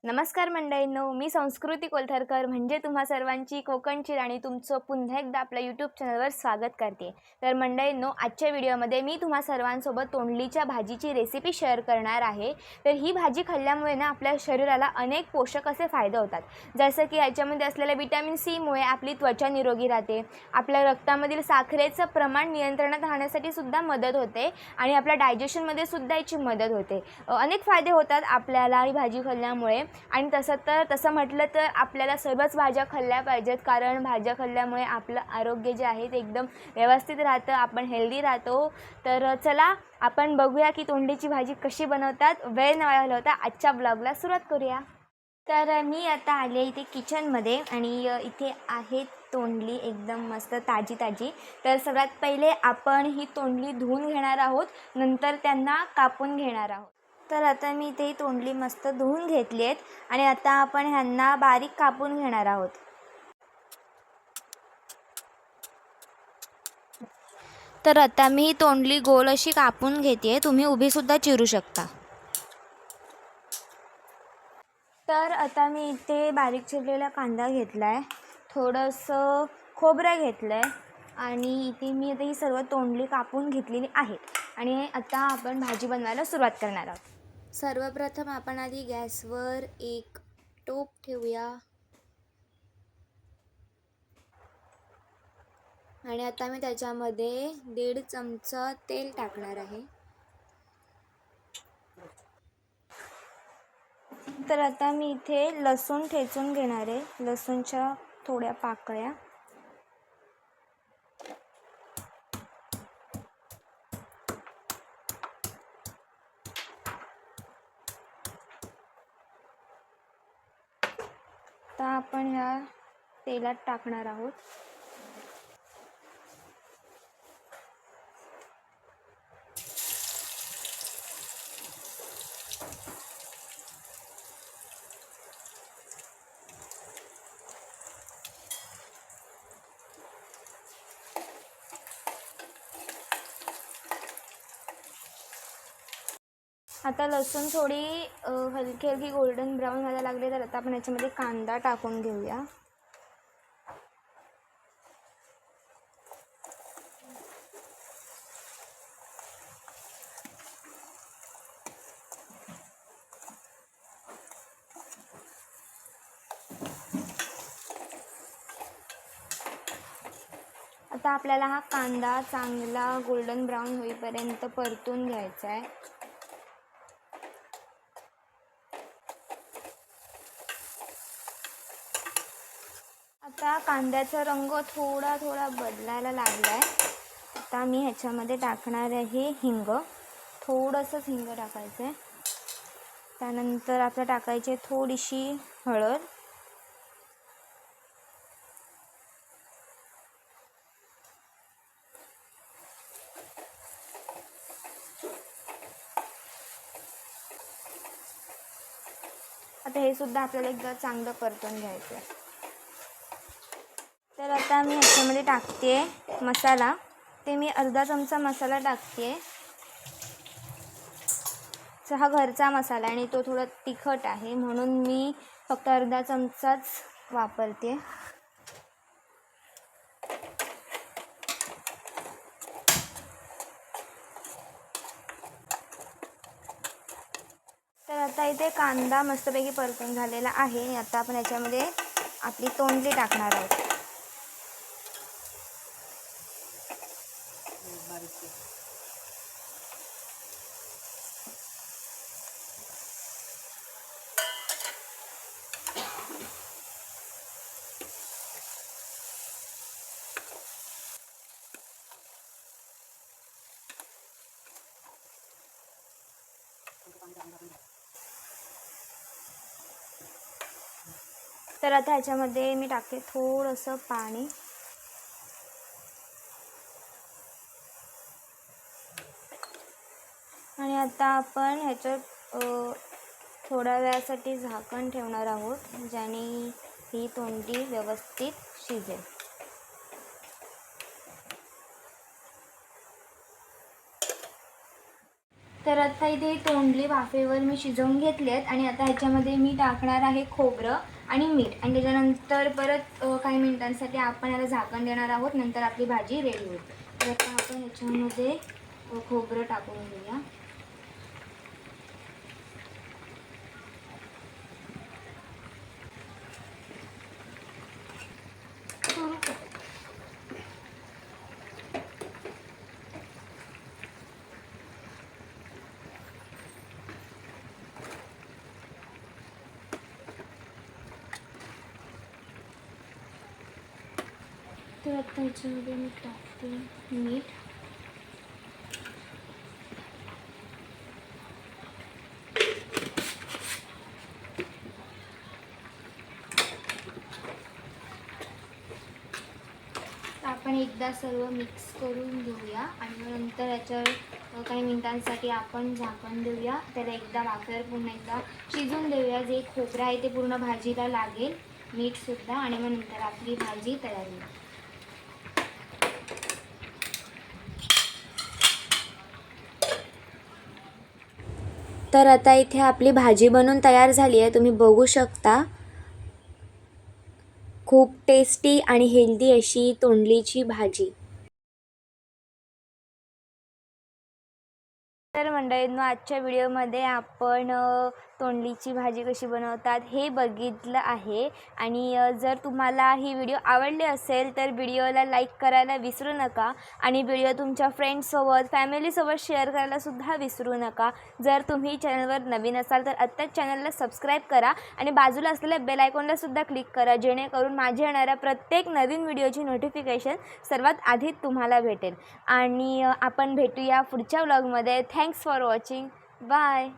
नमस्कार मंडळींनो, मी संस्कृती कोलथरकर म्हणजे तुम्हा सर्वांची कोकणची राणी तुमचं पुन्हा एकदा आपल्या यूट्यूब चॅनलवर स्वागत करते। तर मंडळींनो, आजच्या व्हिडिओमध्ये मी तुम्हा सर्वांसोबत तोंडलीच्या भाजीची रेसिपी शेअर करणार आहे। तर ही भाजी खाल्ल्यामुळे ना आपल्या शरीराला अनेक पोषक असे फायदे होतात, जसं की याच्यामध्ये असलेल्या व्हिटॅमिन सी मुळे आपली त्वचा निरोगी राहते, आपल्या रक्तामधील साखरेचं प्रमाण नियंत्रणात राहण्यासाठी सुद्धा मदत होते आणि आपल्या डायजेशनमध्ये सुद्धा याची मदत होते। अनेक फायदे होतात आपल्याला ही भाजी खाल्ल्यामुळे। आणि तसं म्हटलं तर आपल्याला सर्वच भाज्या खाल्ल्या पाहिजेत, कारण भाज्या खाल्ल्यामुळे आपलं आरोग्य जे आहे ते एकदम व्यवस्थित राहतं, आपण हेल्दी राहतो। तर चला आपण बघूया की तोंडलीची भाजी कशी बनवतात। वेळ न वाया घालवता आजच्या ब्लॉगला सुरुवात करूया। तर मी आता आले इथे किचनमध्ये आणि इथे आहे तोंडली एकदम मस्त ताजी ताजी। तर सगळ्यात पहिले आपण ही तोंडली धुवून घेणार आहोत, नंतर त्यांना कापून घेणार आहोत। तर आता मी इथे तोंडली मस्त धुवून घेतली आहेत आणि आता आपण ह्यांना बारीक कापून घेणार आहोत। तर आता मी ही तोंडली गोल अशी कापून घेते, तुम्ही उभी सुद्धा चिरू शकता। तर आता मी इथे बारीक चिरलेला कांदा घेतलाय, थोडंसं खोबरं घेतलंय आणि इथे मी आता ही सर्व तोंडली कापून घेतलेली आहे आणि आता आपण भाजी बनवायला सुरुवात करणार आहोत। सर्वप्रथम आपण आधी गॅसवर एक टोप ठेवूया आणि आता मी त्याच्यामध्ये 1.5 चमचा तेल टाकणार आहे। तर आता मी इथे लसूण ठेचून घेणार आहे, लसूणच्या थोड्या पाकळ्या। आता आपण ह्या तेलात टाकणार आहोत। आता लसूण थोडी हलकी हलकी गोल्डन ब्राऊन व्हायला लागले, तर आता आपण याच्यामध्ये कांदा टाकून घेऊया। आता आपल्याला हा कांदा चांगला गोल्डन ब्राऊन होईपर्यंत परतून घ्यायचा आहे। आता कांद्याचा रंग थोडा थोडा बदलायला लागला आहे। आता मी ह्याच्यामध्ये टाकणार आहे हिंग, थोडंसंच हिंग टाकायचं आहे। त्यानंतर आता टाकायची थोडीशी हळद, आता हे सुद्धा आपल्याला एकदा चांगलं परतून घ्यायचं आहे। तर आता मी ह्याच्यामध्ये टाकते मसाला, ते मी अर्धा चमचा मसाला टाकते। हा घरचा मसाला आणि तो थोडा तिखट आहे, म्हणून मी फक्त अर्धा चमचाच वापरते। तर आता इथे कांदा मस्तपैकी परतून झालेला आहे। आता आपण याच्यामध्ये आपली तोंडली टाकणार आहोत। तर आता ह्याच्यामध्ये मी टाकते थोडंसं पाणी आणि आता आपण ह्याच्यात थोड्या वेळासाठी झाकण ठेवणार आहोत, ज्याने ही तोंडली व्यवस्थित शिजेल। तर आता इथे तोंडली वाफेवर मी शिजवून घेतले आहेत आणि आता ह्याच्यामध्ये मी टाकणार आहे खोबरं आणि मीठ आणि त्याच्यानंतर परत काही मिनिटांसाठी आपण याला झाकण देणार आहोत. नंतर आपली भाजी रेडी होईल. तर आता आपण ह्याच्यामध्ये खोबरं टाकून घेऊया. तर आता ह्याच्यामध्ये मी टाकते मीठ. आपण एकदा सर्व मिक्स करून घेऊया आणि नंतर याच्यावर काही मिनिटांसाठी आपण झाकण देऊया. त्याला एकदा वाफेवर पुन्हा एकदा शिजून देऊया. जे खोबरं आहे ते पूर्ण भाजीला लागेल, मीठसुद्धा, आणि मग नंतर आपली भाजी तयार होईल. तर आता इथे आपली भाजी बनवून तयार झाली आहे. तुम्ही बघू शकता. खूप टेस्टी आणि हेल्दी अशी तोंडलीची भाजी. तर मंडळींनो, आजच्या व्हिडिओमध्ये आपण तोंडलीची भाजी कशी बनवतात हे बघितलं आहे. आणि जर तुम्हाला ही व्हिडिओ आवडली असेल तर व्हिडिओला लाईक करायला विसरू नका आणि व्हिडिओ तुमच्या फ्रेंड्ससोबत फॅमिलीसोबत शेअर करायलासुद्धा विसरू नका. जर तुम्ही चॅनलवर नवीन असाल तर आत्ताच चॅनलला सबस्क्राईब करा आणि बाजूला असलेल्या बेल आयकॉनलासुद्धा क्लिक करा, जेणेकरून माझ्या येणाऱ्या प्रत्येक नवीन व्हिडिओची नोटिफिकेशन सर्वात आधी तुम्हाला भेटेल. आणि आपण भेटूया पुढच्या व्लॉगमध्ये. Thanks for watching. बाय.